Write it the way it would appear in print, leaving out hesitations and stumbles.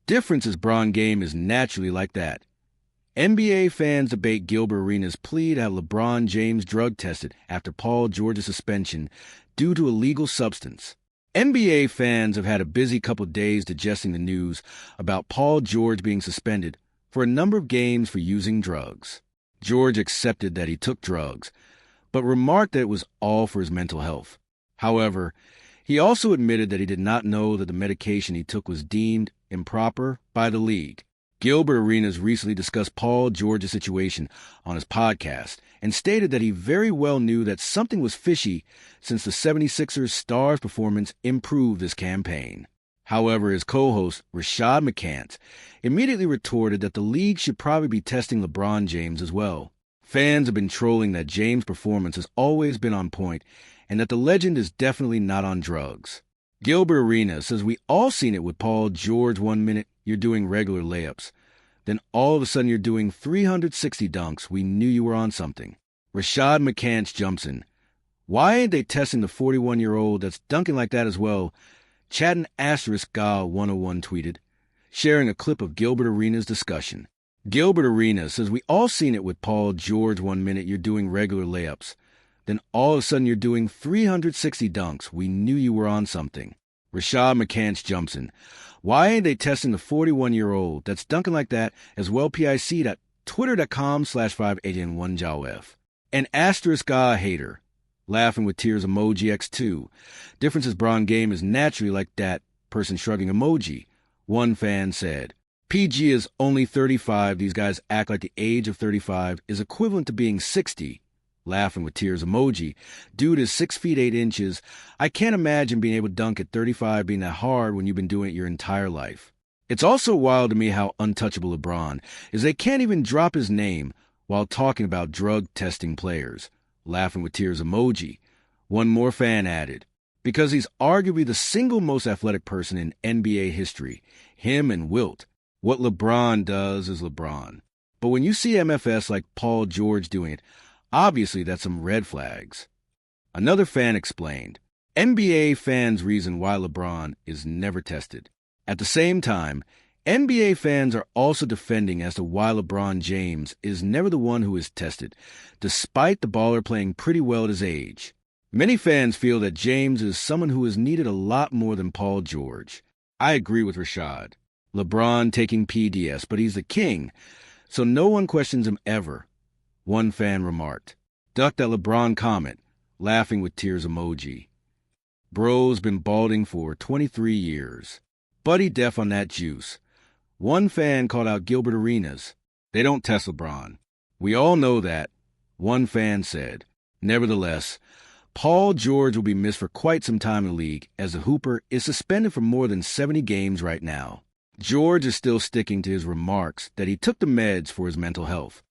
Difference is Bron game is naturally like that. NBA fans debate Gilbert Arenas' plea to have LeBron James drug tested after Paul George's suspension due to illegal substance. NBA fans have had a busy couple days digesting the news about Paul George being suspended for a number of games for using drugs. George accepted that he took drugs, but remarked that it was all for his mental health. However, he also admitted that he did not know that the medication he took was deemed improper by the league. Gilbert Arenas recently discussed Paul George's situation on his podcast and stated that he very well knew that something was fishy since the 76ers' star's performance improved this campaign. However, his co-host, Rashad McCants, immediately retorted that the league should probably be testing LeBron James as well. Fans have been trolling that James' performance has always been on point and that the legend is definitely not on drugs. Gilbert Arenas says we all seen it with Paul George. 1 minute you're doing regular layups. Then all of a sudden you're doing 360 dunks. We knew you were on something. Rashad McCants jumps in. Why ain't they testing the 41-year-old that's dunking like that as well? Chatting *Gal101 tweeted, sharing a clip of Gilbert Arenas' discussion. Gilbert Arenas says we all seen it with Paul George. 1 minute you're doing regular layups. Then all of a sudden you're doing 360 dunks. We knew you were on something. Rashad McCants jumps in. Why ain't they testing the 41-year-old that's dunking like that as well? pic.twitter.com/581JAWF. And *Guy hater, laughing with tears emoji x2. Difference is Bron game is naturally like that. Person shrugging emoji. One fan said, PG is only 35. These guys act like the age of 35 is equivalent to being 60. Laughing with tears emoji. Dude is 6 feet 8 inches. I can't imagine being able to dunk at 35 being that hard when you've been doing it your entire life. It's also wild to me how untouchable LeBron is. They can't even drop his name while talking about drug testing players. Laughing with tears emoji. One more fan added, because he's arguably the single most athletic person in NBA history. Him and Wilt. What LeBron does is LeBron. But when you see MFS like Paul George doing it, obviously, that's some red flags. Another fan explained, NBA fans' reason why LeBron is never tested. At the same time, NBA fans are also defending as to why LeBron James is never the one who is tested, despite the baller playing pretty well at his age. Many fans feel that James is someone who is needed a lot more than Paul George. I agree with Rashad. LeBron taking PDS, but he's the king, so no one questions him ever. One fan remarked. Duck that LeBron comment, laughing with tears emoji. Bro's been balding for 23 years. Buddy deaf on that juice. One fan called out Gilbert Arenas. They don't test LeBron. We all know that. One fan said. Nevertheless, Paul George will be missed for quite some time in the league as the Hooper is suspended for more than 70 games right now. George is still sticking to his remarks that he took the meds for his mental health.